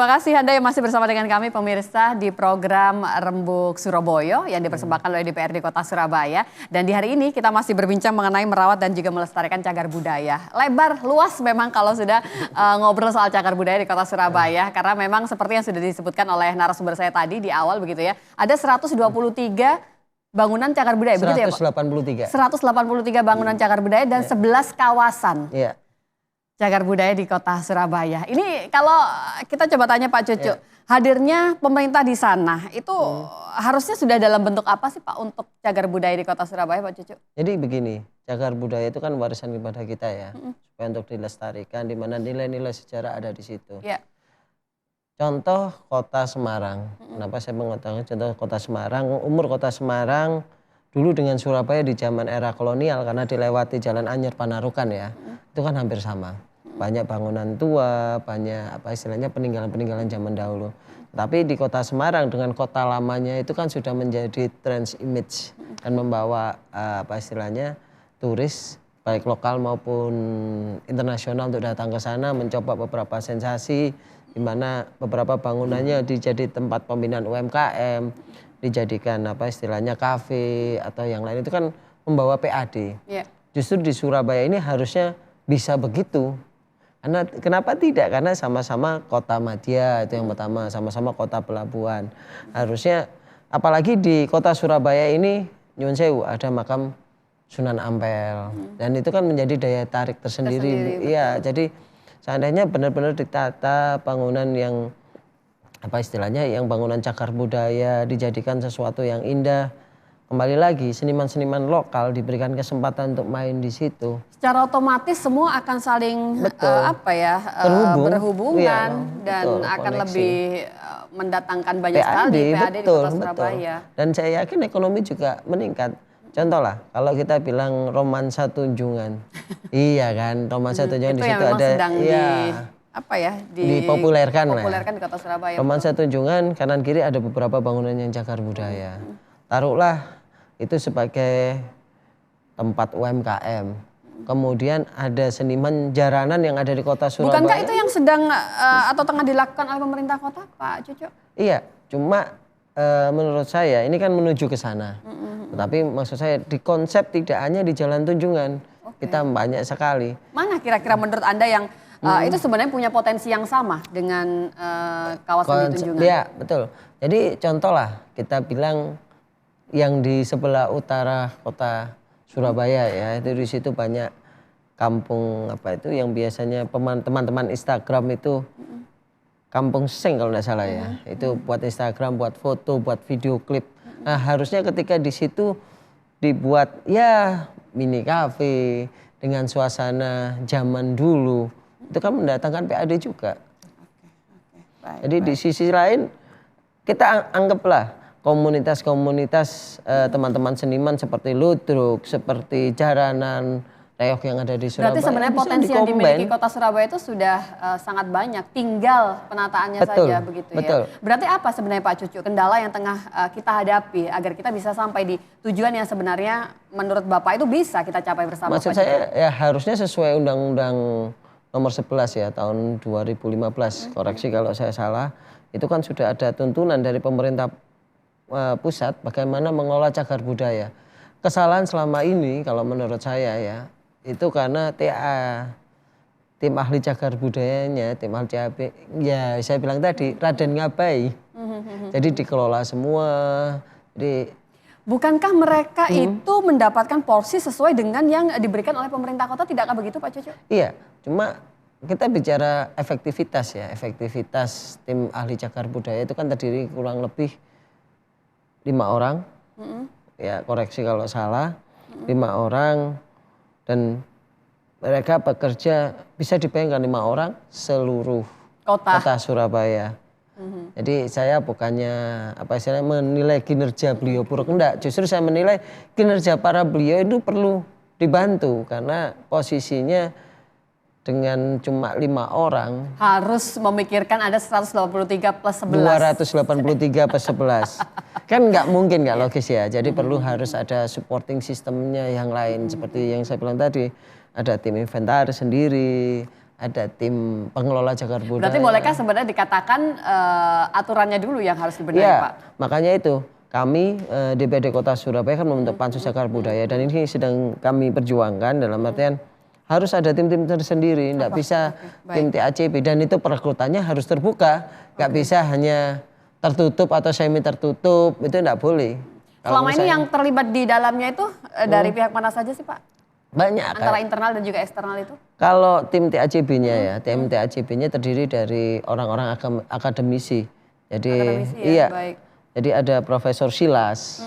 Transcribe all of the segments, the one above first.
Terima kasih Anda yang masih bersama dengan kami pemirsa di program Rembuk Surabaya yang dipersembahkan oleh DPRD Kota Surabaya. Dan di hari ini kita masih berbincang mengenai merawat dan juga melestarikan cagar budaya. Lebar, luas memang kalau sudah ngobrol soal cagar budaya di Kota Surabaya. Karena memang seperti yang sudah disebutkan oleh narasumber saya tadi di awal begitu ya. Ada 123 bangunan cagar budaya, begitu ya Pak? 183 bangunan cagar budaya dan 11 kawasan. Cagar budaya di Kota Surabaya. Ini kalau kita coba tanya Pak Cucu, hadirnya pemerintah di sana itu harusnya sudah dalam bentuk apa sih Pak untuk cagar budaya di Kota Surabaya Pak Cucu? Jadi begini, cagar budaya itu kan warisan kepada kita ya, supaya untuk dilestarikan, di mana nilai-nilai sejarah ada di situ. Contoh Kota Semarang, kenapa saya mengatakan contoh Kota Semarang, umur Kota Semarang dulu dengan Surabaya di zaman era kolonial karena dilewati Jalan Anyer Panarukan ya, itu kan hampir sama. Banyak bangunan tua, banyak apa istilahnya peninggalan-peninggalan zaman dahulu. Tapi di Kota Semarang dengan kota lamanya itu kan sudah menjadi trans image dan membawa apa istilahnya turis baik lokal maupun internasional untuk datang ke sana mencoba beberapa sensasi di mana beberapa bangunannya dijadi tempat pembinaan UMKM, dijadikan apa istilahnya kafe atau yang lain itu kan membawa PAD. Justru di Surabaya ini harusnya bisa begitu. Karena kenapa tidak? Karena sama-sama kota madya itu yang pertama, sama-sama kota pelabuhan. Harusnya apalagi di Kota Surabaya ini nyuwun sewu ada makam Sunan Ampel dan itu kan menjadi daya tarik tersendiri. Iya, jadi seandainya benar-benar ditata bangunan yang apa istilahnya yang bangunan cagar budaya dijadikan sesuatu yang indah. Kembali lagi seniman-seniman lokal diberikan kesempatan untuk main di situ. Secara otomatis semua akan saling berhubungan dan akan koneksi. Lebih mendatangkan banyak sekali PAD di Kota Surabaya. Dan saya yakin ekonomi juga meningkat. Contoh lah kalau kita bilang romansa Tunjungan, iya kan romansa Tunjungan di situ ada, dipopulerkan di Kota Surabaya. Romansa Tunjungan kanan kiri ada beberapa bangunan yang cagar budaya. Taruhlah itu sebagai tempat UMKM. Kemudian ada seniman jaranan yang ada di Kota Surabaya. Bukankah itu yang sedang atau tengah dilakukan oleh pemerintah kota, Pak Cucu? Iya, cuma menurut saya ini kan menuju ke sana. Tapi maksud saya di konsep tidak hanya di Jalan Tunjungan, kita banyak sekali. Mana kira-kira menurut Anda yang itu sebenarnya punya potensi yang sama dengan kawasan di Tunjungan? Iya, betul. Jadi contoh lah kita bilang yang di sebelah utara Kota Surabaya ya, itu di situ banyak kampung apa itu yang biasanya teman-teman Instagram itu kampung seng kalau tidak salah ya. Itu buat Instagram, buat foto, buat video klip. Nah, harusnya ketika di situ dibuat ya mini cafe dengan suasana zaman dulu. Itu kan mendatangkan PAD juga. Jadi di sisi lain kita anggaplah komunitas-komunitas teman-teman seniman seperti ludruk, seperti jaranan, reok yang ada di Surabaya. Berarti sebenarnya potensi yang dimiliki Kota Surabaya itu sudah sangat banyak, tinggal penataannya saja begitu ya. Berarti apa sebenarnya Pak Cucu kendala yang tengah kita hadapi agar kita bisa sampai di tujuan yang sebenarnya menurut Bapak itu bisa kita capai bersama? Maksud saya ya harusnya sesuai Undang-Undang nomor 11 ya tahun 2015, koreksi kalau saya salah, itu kan sudah ada tuntunan dari pemerintah pusat bagaimana mengelola cagar budaya. Kesalahan selama ini kalau menurut saya ya itu karena tim ahli cagar budayanya, tim ahli CAB ya saya bilang tadi Raden Ngabai. Jadi dikelola semua. Jadi bukankah mereka itu mendapatkan porsi sesuai dengan yang diberikan oleh pemerintah kota, tidakkah begitu Pak Cucu? Iya, cuma kita bicara efektivitas ya, efektivitas tim ahli cagar budaya itu kan terdiri kurang lebih 5 orang, ya koreksi kalau salah, 5 orang dan mereka bekerja bisa dibayangkan 5 orang seluruh kota Surabaya. Jadi saya bukannya apa istilahnya menilai kinerja beliau buruk, enggak, justru saya menilai kinerja para beliau itu perlu dibantu karena posisinya dengan cuma 5 orang harus memikirkan ada 183 plus 11. 283 plus 11. Kan nggak mungkin, nggak logis ya. Jadi perlu harus ada supporting sistemnya yang lain. Seperti yang saya bilang tadi, ada tim inventaris sendiri, ada tim pengelola cagar budaya. Berarti bolehkah sebenarnya dikatakan aturannya dulu yang harus dibenahi, ya, Pak? Makanya itu kami DPRD Kota Surabaya kan membentuk pansus cagar budaya dan ini sedang kami perjuangkan dalam artian harus ada tim-tim tersendiri, tidak bisa tim TACP dan itu perekrutannya harus terbuka, nggak bisa hanya tertutup atau semi tertutup, itu tidak boleh. Selama ini yang terlibat di dalamnya itu dari pihak mana saja sih, Pak? Banyak. Antara internal dan juga eksternal itu? Kalau tim TACB-nya ya, tim TACB-nya terdiri dari orang-orang akademisi. Jadi iya, baik. Jadi ada Profesor Silas.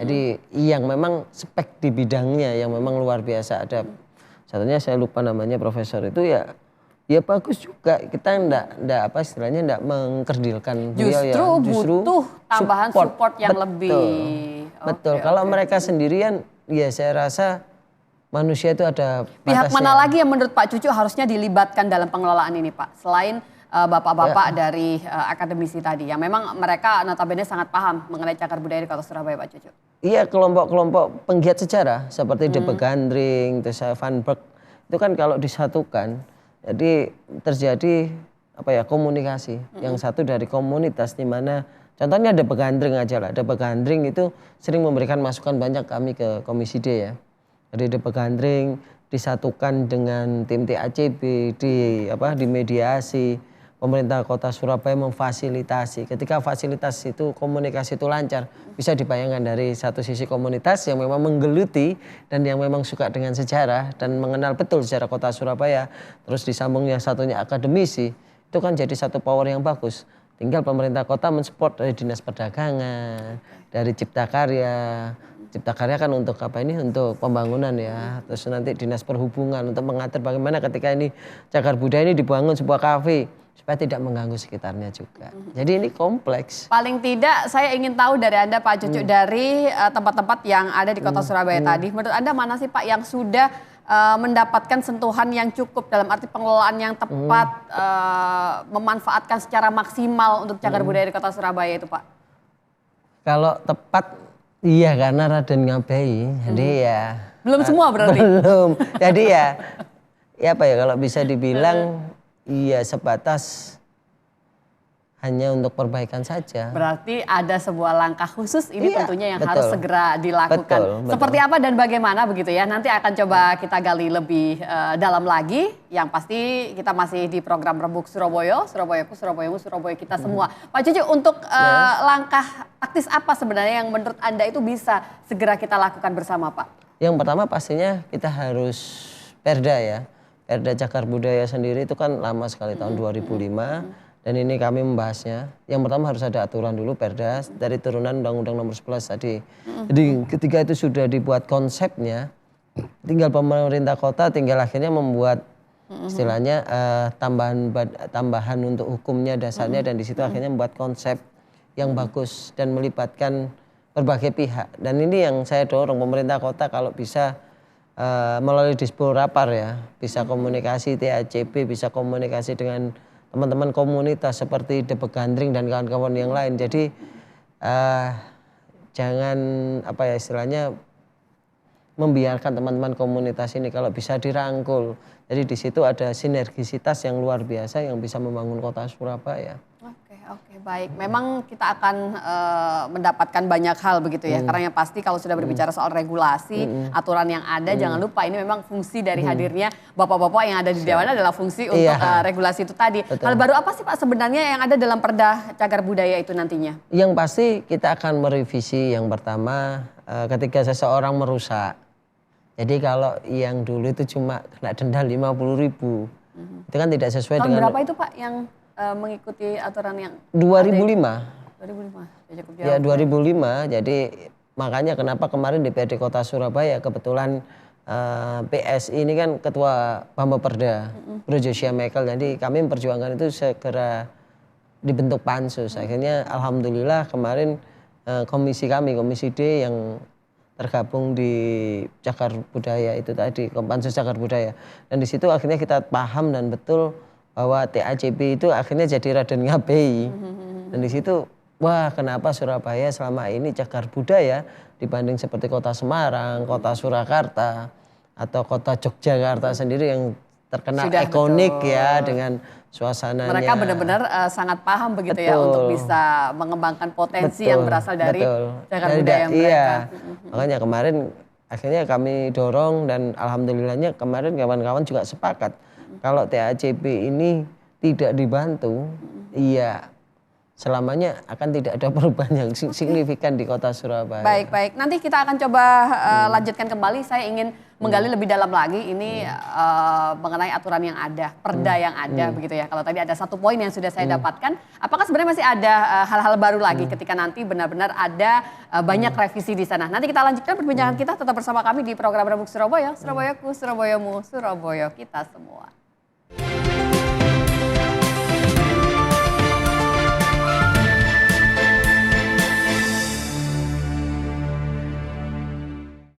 Jadi yang memang spek di bidangnya yang memang luar biasa. Ada satunya saya lupa namanya profesor itu ya bagus juga. Kita enggak apa istilahnya enggak mengkerdilkan beliau ya. Justru butuh tambahan support yang lebih. Betul. Kalau mereka sendirian ya saya rasa manusia itu ada batasnya. Pihak mana lagi yang menurut Pak Cucu harusnya dilibatkan dalam pengelolaan ini, Pak? Selain bapak-bapak dari akademisi tadi yang memang mereka notabene sangat paham mengenai cagar budaya di Kota Surabaya, Pak Cucu. Iya, kelompok-kelompok penggiat sejarah seperti De Begandring, Van Berg itu kan kalau disatukan jadi terjadi komunikasi. Yang satu dari komunitas di mana contohnya De Begandring aja lah. De Begandring itu sering memberikan masukan banyak kami ke Komisi D ya. Jadi De Begandring disatukan dengan tim TACB di mediasi. Pemerintah Kota Surabaya memfasilitasi. Ketika fasilitas itu komunikasi itu lancar, bisa dibayangkan dari satu sisi komunitas yang memang menggeluti dan yang memang suka dengan sejarah dan mengenal betul sejarah Kota Surabaya, terus disambungnya satunya akademisi, itu kan jadi satu power yang bagus. Tinggal pemerintah kota mensupport dari Dinas Perdagangan, dari Cipta Karya. Cipta Karya kan untuk untuk pembangunan ya. Terus nanti Dinas Perhubungan untuk mengatur bagaimana ketika ini cagar budaya ini dibangun sebuah kafe supaya tidak mengganggu sekitarnya juga. Jadi ini kompleks. Paling tidak saya ingin tahu dari Anda Pak Cucu dari tempat-tempat yang ada di Kota Surabaya tadi. Menurut Anda mana sih Pak yang sudah mendapatkan sentuhan yang cukup dalam arti pengelolaan yang tepat, memanfaatkan secara maksimal untuk cagar budaya di Kota Surabaya itu Pak? Kalau tepat iya karena Raden Ngabei. Jadi ya belum semua berarti. Belum. Jadi ya kalau bisa dibilang iya sebatas hanya untuk perbaikan saja. Berarti ada sebuah langkah khusus ini tentunya yang harus segera dilakukan. Betul. Seperti apa dan bagaimana begitu ya. Nanti akan coba kita gali lebih dalam lagi. Yang pasti kita masih di program Rembuk Surabaya. Surabayaku, Surabayamu, Surabaya kita semua. Pak Cucu untuk langkah taktis apa sebenarnya yang menurut Anda itu bisa segera kita lakukan bersama Pak? Yang pertama pastinya kita harus perda ya. Perda cagar budaya sendiri itu kan lama sekali tahun 2005 dan ini kami membahasnya. Yang pertama harus ada aturan dulu perda dari turunan Undang-Undang Nomor 11 tadi. Jadi ketika itu sudah dibuat konsepnya, tinggal pemerintah kota tinggal akhirnya membuat istilahnya tambahan untuk hukumnya dasarnya dan di situ akhirnya membuat konsep yang bagus dan melibatkan berbagai pihak. Dan ini yang saya dorong pemerintah kota kalau bisa melalui Disporapar ya, bisa komunikasi TACB, bisa komunikasi dengan teman-teman komunitas seperti De Begandring dan kawan-kawan yang lain. Jadi jangan istilahnya membiarkan teman-teman komunitas ini kalau bisa dirangkul. Jadi di situ ada sinergisitas yang luar biasa yang bisa membangun Kota Surabaya. Oke, baik. Memang kita akan mendapatkan banyak hal begitu ya. Karena yang pasti kalau sudah berbicara soal regulasi, aturan yang ada, jangan lupa ini memang fungsi dari hadirnya bapak-bapak yang ada di Dewan adalah fungsi untuk regulasi itu tadi. Hal baru apa sih Pak sebenarnya yang ada dalam Perda Cagar Budaya itu nantinya? Yang pasti kita akan merevisi yang pertama ketika seseorang merusak. Jadi kalau yang dulu itu cuma kena denda 50.000, itu kan tidak sesuai tahun dengan. Berapa itu Pak yang mengikuti aturan yang 2005. 2005. Ya 2005. Jadi makanya kenapa kemarin DPRD Kota Surabaya kebetulan PSI ini kan ketua Bambaperda Bro Josia Michael. Jadi kami memperjuangkan itu segera dibentuk pansus. Akhirnya alhamdulillah kemarin komisi D yang tergabung di cagar budaya itu tadi, pansus cagar budaya. Dan di situ akhirnya kita paham dan betul bahwa TACB itu akhirnya jadi Raden Ngabei. Dan di situ wah kenapa Surabaya selama ini cagar budaya dibanding seperti kota Semarang, kota Surakarta atau kota Yogyakarta sendiri yang terkenal Sudah, ikonik betul. ya dengan suasananya. Mereka benar-benar sangat paham begitu ya untuk bisa mengembangkan potensi yang berasal dari cagar budaya mereka. Iya, makanya kemarin akhirnya kami dorong dan alhamdulillahnya kemarin kawan-kawan juga sepakat kalau TACP ini tidak dibantu, iya selamanya akan tidak ada perubahan yang signifikan di kota Surabaya. Baik. Nanti kita akan coba lanjutkan kembali. Saya ingin menggali lebih dalam lagi ini mengenai aturan yang ada, perda yang ada begitu ya. Kalau tadi ada satu poin yang sudah saya dapatkan, apakah sebenarnya masih ada hal-hal baru lagi ketika nanti benar-benar ada banyak revisi di sana. Nanti kita lanjutkan perbincangan kita tetap bersama kami di program Rembuk Surabaya. Surabayaku, Surabayamu, Surabaya kita semua.